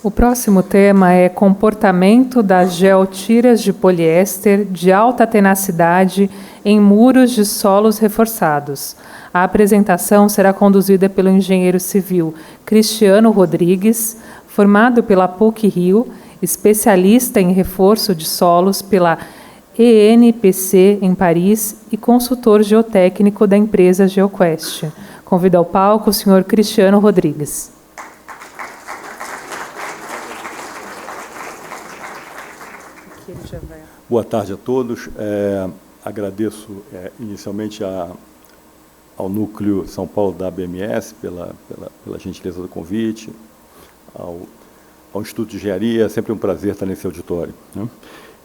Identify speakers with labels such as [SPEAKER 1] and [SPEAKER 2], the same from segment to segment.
[SPEAKER 1] O próximo tema é comportamento das geotiras de poliéster de alta tenacidade em muros de solos reforçados. A apresentação será conduzida pelo engenheiro civil Cristiano Rodrigues, formado pela PUC-Rio, especialista em reforço de solos pela ENPC em Paris e consultor geotécnico da empresa GeoQuest. Convido ao palco o senhor Cristiano Rodrigues.
[SPEAKER 2] Boa tarde a todos. Agradeço inicialmente ao Núcleo São Paulo da ABMS pela gentileza do convite, ao Instituto de Engenharia. É sempre um prazer estar nesse auditório, né?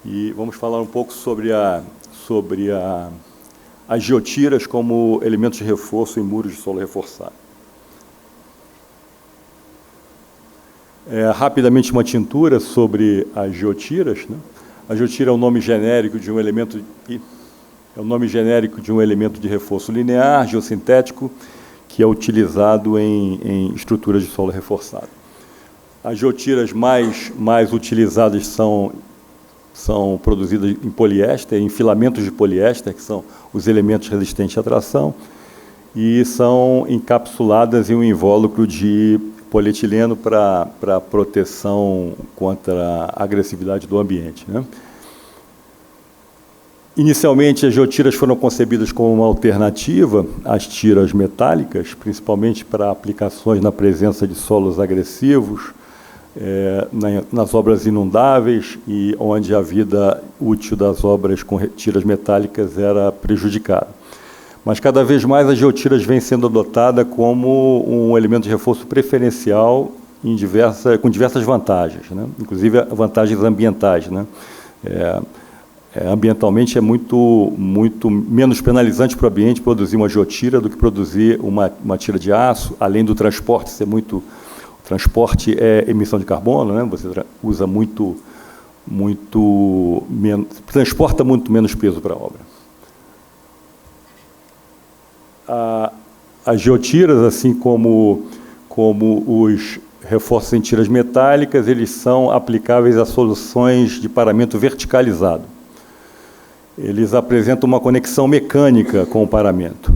[SPEAKER 2] E vamos falar um pouco sobre as geotiras como elementos de reforço em muros de solo reforçado. Rapidamente uma tintura sobre as geotiras, né? A geotira é o nome genérico de um elemento de reforço linear, geossintético, que é utilizado em estruturas de solo reforçado. As geotiras mais utilizadas são produzidas em poliéster, em filamentos de poliéster, que são os elementos resistentes à tração, e são encapsuladas em um invólucro de polietileno para proteção contra a agressividade do ambiente, né? Inicialmente, as geotiras foram concebidas como uma alternativa às tiras metálicas, principalmente para aplicações na presença de solos agressivos, nas obras inundáveis e onde a vida útil das obras com tiras metálicas era prejudicada. Mas, cada vez mais, as geotiras vêm sendo adotadas como um elemento de reforço preferencial com diversas vantagens, né? Inclusive vantagens ambientais, né? Ambientalmente é muito menos penalizante para o ambiente produzir uma geotira do que produzir uma tira de aço, além do transporte ser muito... O transporte é emissão de carbono, né? Você usa transporta muito menos peso para a obra. As geotiras, assim como os reforços em tiras metálicas, eles são aplicáveis a soluções de paramento verticalizado. Eles apresentam uma conexão mecânica com o paramento.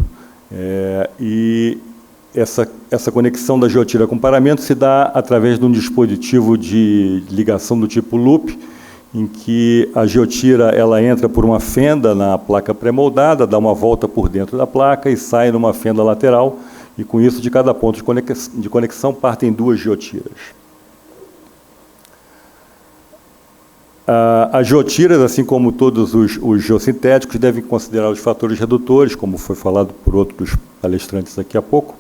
[SPEAKER 2] E essa conexão da geotira com o paramento se dá através de um dispositivo de ligação do tipo loop, em que a geotira ela entra por uma fenda na placa pré-moldada, dá uma volta por dentro da placa e sai numa fenda lateral, e com isso, de cada ponto de conexão, partem duas geotiras. As geotiras, assim como todos os geossintéticos, devem considerar os fatores redutores, como foi falado por outros palestrantes daqui a pouco.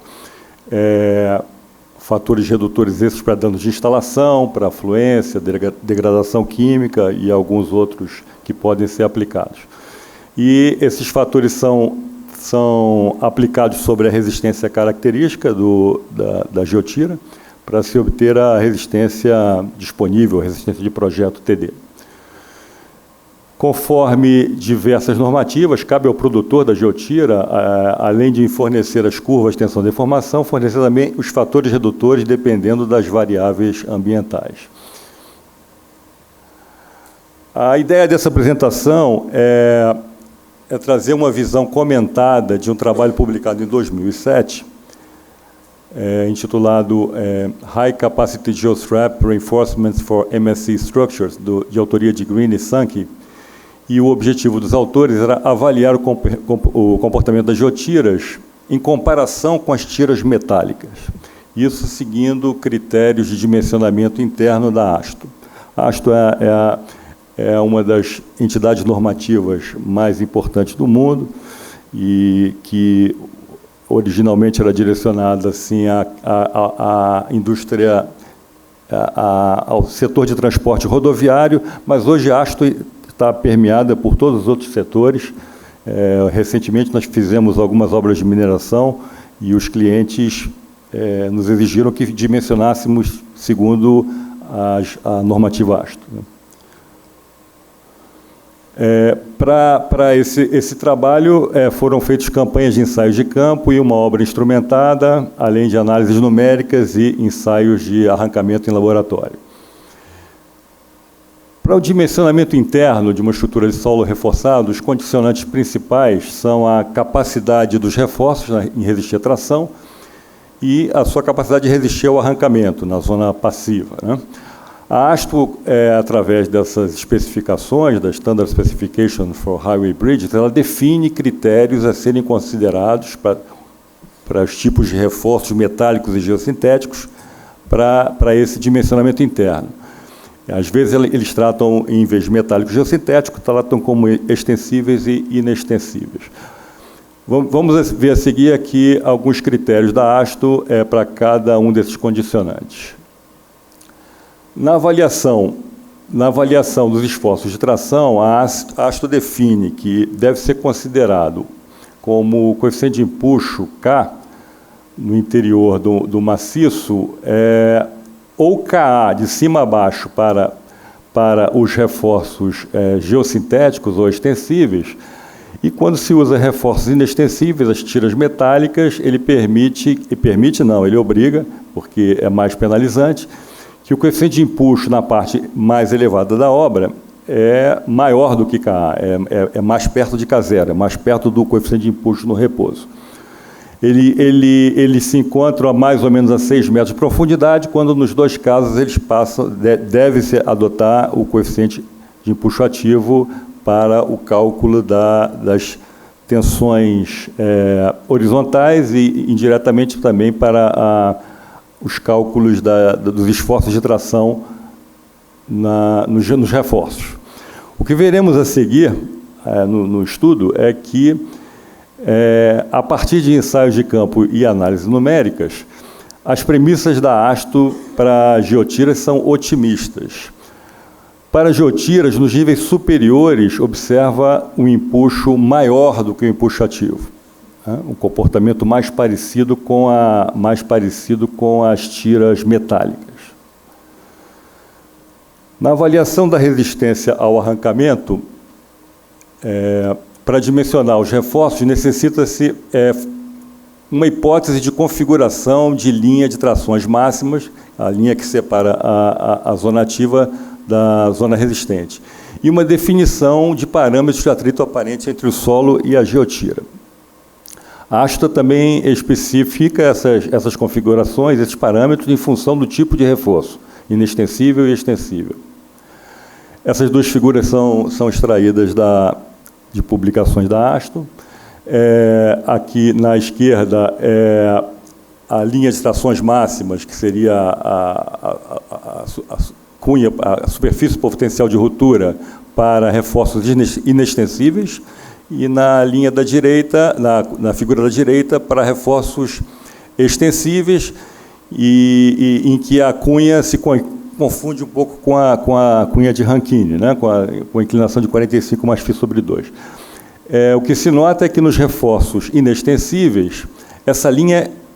[SPEAKER 2] Fatores redutores esses para danos de instalação, para afluência, degradação química e alguns outros que podem ser aplicados. E esses fatores são aplicados sobre a resistência característica da geotira, para se obter a resistência disponível, a resistência de projeto TD. Conforme diversas normativas, cabe ao produtor da geotira, além de fornecer as curvas de tensão e deformação, fornecer também os fatores redutores dependendo das variáveis ambientais. A ideia dessa apresentação é trazer uma visão comentada de um trabalho publicado em 2007, intitulado High Capacity Geostrap Reinforcements for MSE Structures, de autoria de Green e Sankey. E o objetivo dos autores era avaliar o comportamento das geotiras em comparação com as tiras metálicas. Isso seguindo critérios de dimensionamento interno da AASTO. A AASTO é uma das entidades normativas mais importantes do mundo e que originalmente era direcionada assim, à indústria, ao setor de transporte rodoviário, mas hoje a AASTO está permeada por todos os outros setores. Recentemente nós fizemos algumas obras de mineração e os clientes nos exigiram que dimensionássemos segundo a normativa AASTO. Para esse trabalho foram feitas campanhas de ensaios de campo e uma obra instrumentada, além de análises numéricas e ensaios de arrancamento em laboratório. Para o dimensionamento interno de uma estrutura de solo reforçado, os condicionantes principais são a capacidade dos reforços em resistir à tração e a sua capacidade de resistir ao arrancamento na zona passiva, né? A ASTO, através dessas especificações, da Standard Specification for Highway Bridges, ela define critérios a serem considerados para os tipos de reforços metálicos e geossintéticos para esse dimensionamento interno. Às vezes eles tratam, em vez de metálico e geossintético, tratam como extensíveis e inextensíveis. Vamos ver a seguir aqui alguns critérios da ASTO para cada um desses condicionantes. Na avaliação dos esforços de tração, a ASTO define que deve ser considerado como coeficiente de empuxo K no interior do maciço, ou KA de cima a baixo para os reforços geossintéticos ou extensíveis, e quando se usa reforços inextensíveis, as tiras metálicas, ele obriga, porque é mais penalizante, que o coeficiente de empuxo na parte mais elevada da obra é maior do que KA, é mais perto de K0, é mais perto do coeficiente de empuxo no repouso. Ele se encontra a mais ou menos a 6 metros de profundidade, quando nos dois casos eles deve-se adotar o coeficiente de empuxo ativo para o cálculo das tensões horizontais e indiretamente também para os cálculos dos esforços de tração nos reforços. O que veremos a seguir no estudo é que, a partir de ensaios de campo e análises numéricas, as premissas da ASTO para geotiras são otimistas. Para geotiras, nos níveis superiores, observa um empuxo maior do que o empuxo ativo, um comportamento mais parecido com as tiras metálicas. Na avaliação da resistência ao arrancamento, para dimensionar os reforços, necessita-se uma hipótese de configuração de linha de trações máximas, a linha que separa a zona ativa da zona resistente, e uma definição de parâmetros de atrito aparente entre o solo e a geotira. A ASTO também especifica essas configurações, esses parâmetros, em função do tipo de reforço, inextensível e extensível. Essas duas figuras são extraídas de publicações da ASTO. Aqui na esquerda a linha de trações máximas, que seria a superfície potencial de ruptura para reforços inextensíveis, e na linha da direita, na figura da direita, para reforços extensíveis, e em que a cunha se confunde um pouco com a cunha de Rankine, né, com a inclinação de 45 mais φ sobre 2. O que se nota é que nos reforços inextensíveis,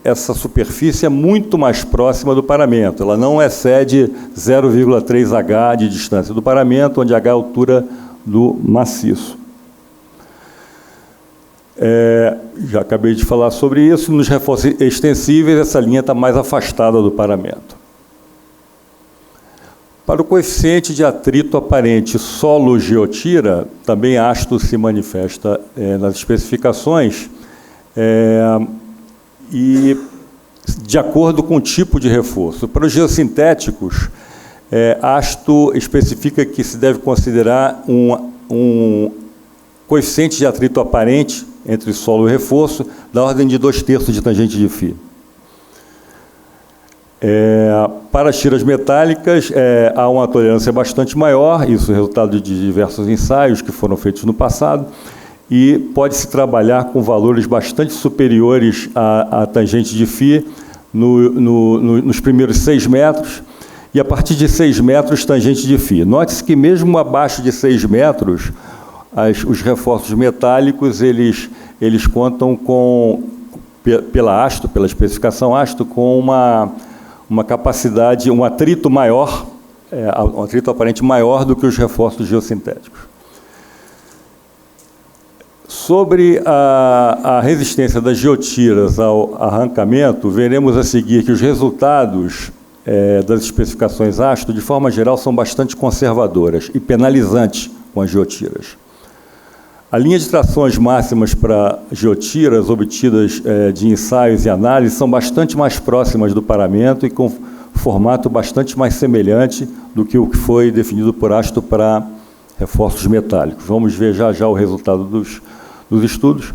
[SPEAKER 2] essa superfície é muito mais próxima do paramento, ela não excede 0,3 H de distância do paramento, onde H é a altura do maciço. Já acabei de falar sobre isso. Nos reforços extensíveis, essa linha está mais afastada do paramento. Para o coeficiente de atrito aparente solo-geotira, também ASTO se manifesta nas especificações, e de acordo com o tipo de reforço. Para os geossintéticos, ASTO especifica que se deve considerar um coeficiente de atrito aparente entre solo e reforço da ordem de 2/3 de tangente de φ. Para as tiras metálicas, há uma tolerância bastante maior, isso é resultado de diversos ensaios que foram feitos no passado, e pode-se trabalhar com valores bastante superiores à tangente de φ nos primeiros 6 metros, e a partir de 6 metros, tangente de φ. Note-se que mesmo abaixo de 6 metros, os reforços metálicos, eles contam pela ASTO, pela especificação ASTO, com uma capacidade, um atrito maior, um atrito aparente maior do que os reforços geossintéticos. Sobre a resistência das geotiras ao arrancamento, veremos a seguir que os resultados das especificações ASTO, de forma geral, são bastante conservadoras e penalizantes com as geotiras. A linha de trações máximas para geotiras obtidas de ensaios e análises são bastante mais próximas do paramento e com formato bastante mais semelhante do que o que foi definido por ASTO para reforços metálicos. Vamos ver já já o resultado dos estudos.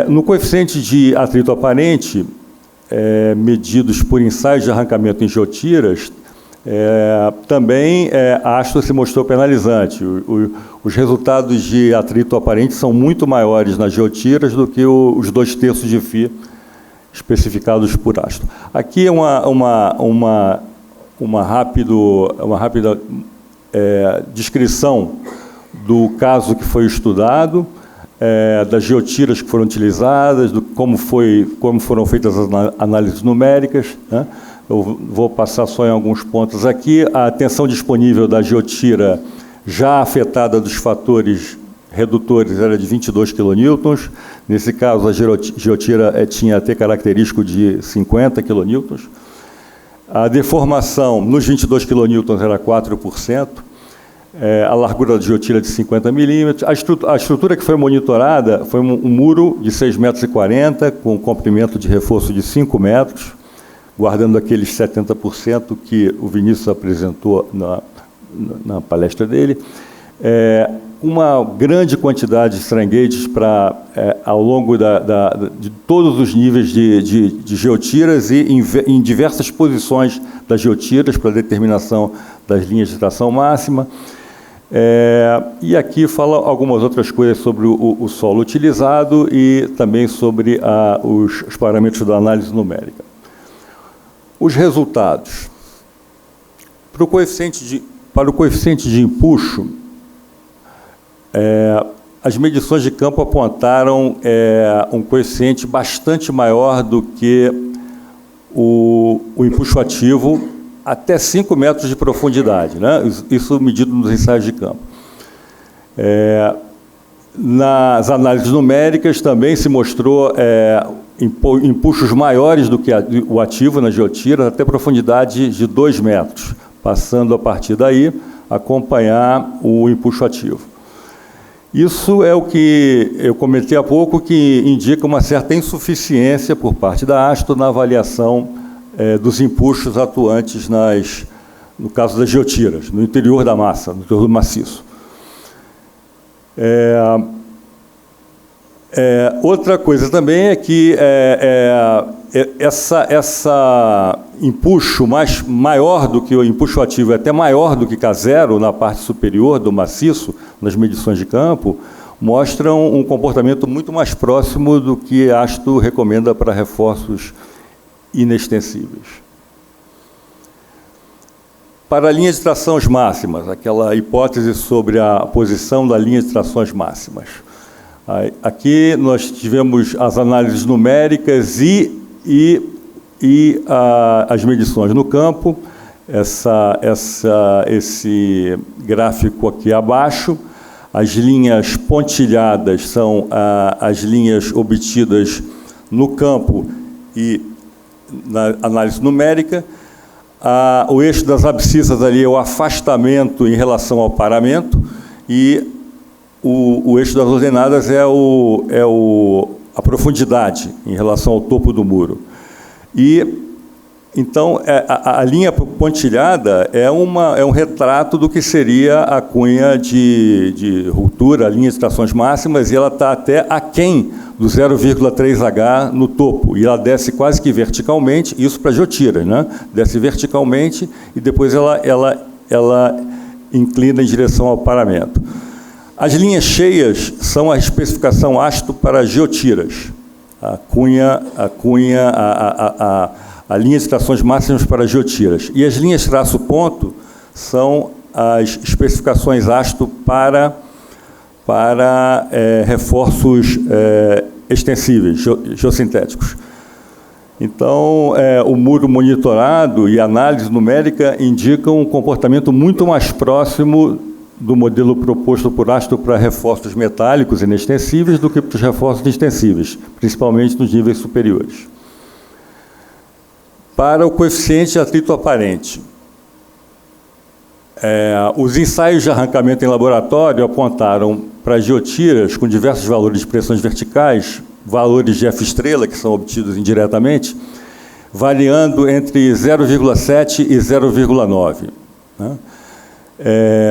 [SPEAKER 2] No coeficiente de atrito aparente, medidos por ensaios de arrancamento em geotiras, também a ASTO se mostrou penalizante. Os resultados de atrito aparente são muito maiores nas geotiras do que os 2/3 de Φ especificados por ASTO. Aqui é uma rápida descrição do caso que foi estudado, das geotiras que foram utilizadas, como foram feitas as análises numéricas, né? Eu vou passar só em alguns pontos aqui. A tensão disponível da geotira já afetada dos fatores redutores era de 22 kN. Nesse caso, a geotira tinha até característico de 50 kN. A deformação nos 22 kN era 4%. A largura da geotira de 50 milímetros. A estrutura que foi monitorada foi um muro de 6,40 m, com comprimento de reforço de 5 metros, guardando aqueles 70% que o Vinícius apresentou na palestra dele. Uma grande quantidade de strain gauges ao longo de todos os níveis de geotiras e em diversas posições das geotiras para determinação das linhas de tração máxima. E aqui fala algumas outras coisas sobre o solo utilizado e também sobre os parâmetros da análise numérica. Os resultados. Para o coeficiente de empuxo, as medições de campo apontaram um coeficiente bastante maior do que o empuxo ativo, até 5 metros de profundidade, né? Isso medido nos ensaios de campo. Nas análises numéricas também se mostrou empuxos maiores do que o ativo na geotira, até profundidade de 2 metros, passando a partir daí a acompanhar o empuxo ativo. Isso é o que eu comentei há pouco, que indica uma certa insuficiência por parte da ASTO na avaliação dos empuxos atuantes no caso das geotiras, no interior da massa, no interior do maciço. Outra coisa também é que essa empuxo maior do que o empuxo ativo, é até maior do que K0 na parte superior do maciço, nas medições de campo, mostram um comportamento muito mais próximo do que ASTO recomenda para reforços inextensíveis. Para a linha de trações máximas, aquela hipótese sobre a posição da linha de trações máximas. Aqui nós tivemos as análises numéricas e as medições no campo. Esse gráfico aqui abaixo, as linhas pontilhadas são as linhas obtidas no campo e na análise numérica. O eixo das abscissas ali é o afastamento em relação ao paramento e o eixo das ordenadas é a profundidade em relação ao topo do muro. Então, a linha pontilhada é um retrato do que seria a cunha de ruptura, a linha de trações máximas, e ela está até aquém do 0,3H no topo, e ela desce quase que verticalmente, isso para geotiras, né? Desce verticalmente e depois ela inclina em direção ao paramento. As linhas cheias são a especificação ASTO para geotiras, a linha de trações máximas para geotiras. E as linhas traço-ponto são as especificações ASTO para reforços extensíveis, geossintéticos. Então, o muro monitorado e a análise numérica indicam um comportamento muito mais próximo do modelo proposto por ASTO para reforços metálicos inextensíveis do que para os reforços extensíveis, principalmente nos níveis superiores. Para o coeficiente de atrito aparente, os ensaios de arrancamento em laboratório apontaram para geotiras com diversos valores de pressões verticais, valores de F-estrela, que são obtidos indiretamente, variando entre 0,7 e 0,9. Né?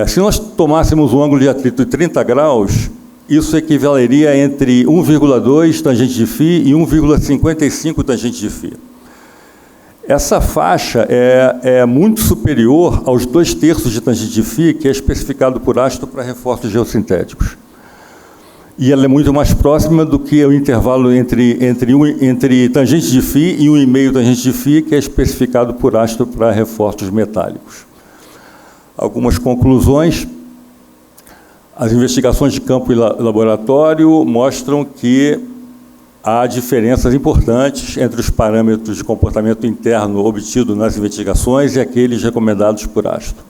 [SPEAKER 2] Se nós tomássemos um ângulo de atrito de 30 graus, isso equivaleria entre 1,2 tangente de φ e 1,55 tangente de φ. Essa faixa é muito superior aos 2/3 de tangente de φ, que é especificado por ASTO para reforços geossintéticos. E ela é muito mais próxima do que o intervalo entre tangente de φ e 1,5 tangente de φ, que é especificado por ASTO para reforços metálicos. Algumas conclusões. As investigações de campo e laboratório mostram que há diferenças importantes entre os parâmetros de comportamento interno obtidos nas investigações e aqueles recomendados por ASTO.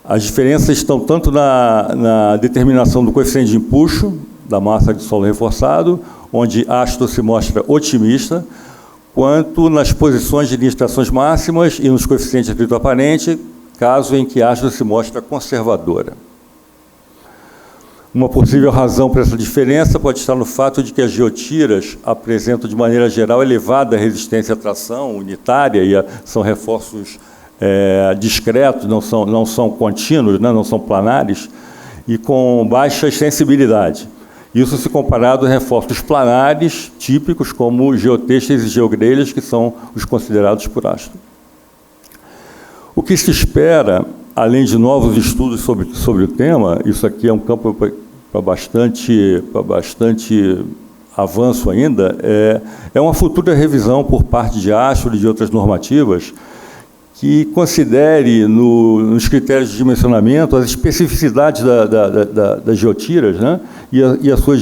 [SPEAKER 2] As diferenças estão tanto na determinação do coeficiente de empuxo da massa de solo reforçado, onde ASTO se mostra otimista, quanto nas posições de limitações máximas e nos coeficientes de atrito aparente, caso em que ASTO se mostra conservadora. Uma possível razão para essa diferença pode estar no fato de que as geotiras apresentam, de maneira geral, elevada resistência à tração unitária e são reforços discretos, não são contínuos, né, não são planares, e com baixa sensibilidade. Isso se comparado a reforços planares típicos, como geotêxteis e geogrelhas, que são os considerados por ASTO. O que se espera, além de novos estudos sobre o tema, isso aqui é um campo para bastante avanço ainda, é uma futura revisão por parte de ASTO e de outras normativas que considere nos critérios de dimensionamento as especificidades das geotiras, né, e as suas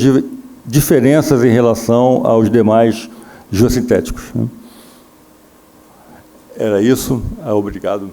[SPEAKER 2] diferenças em relação aos demais geossintéticos. Né. Era isso. Obrigado.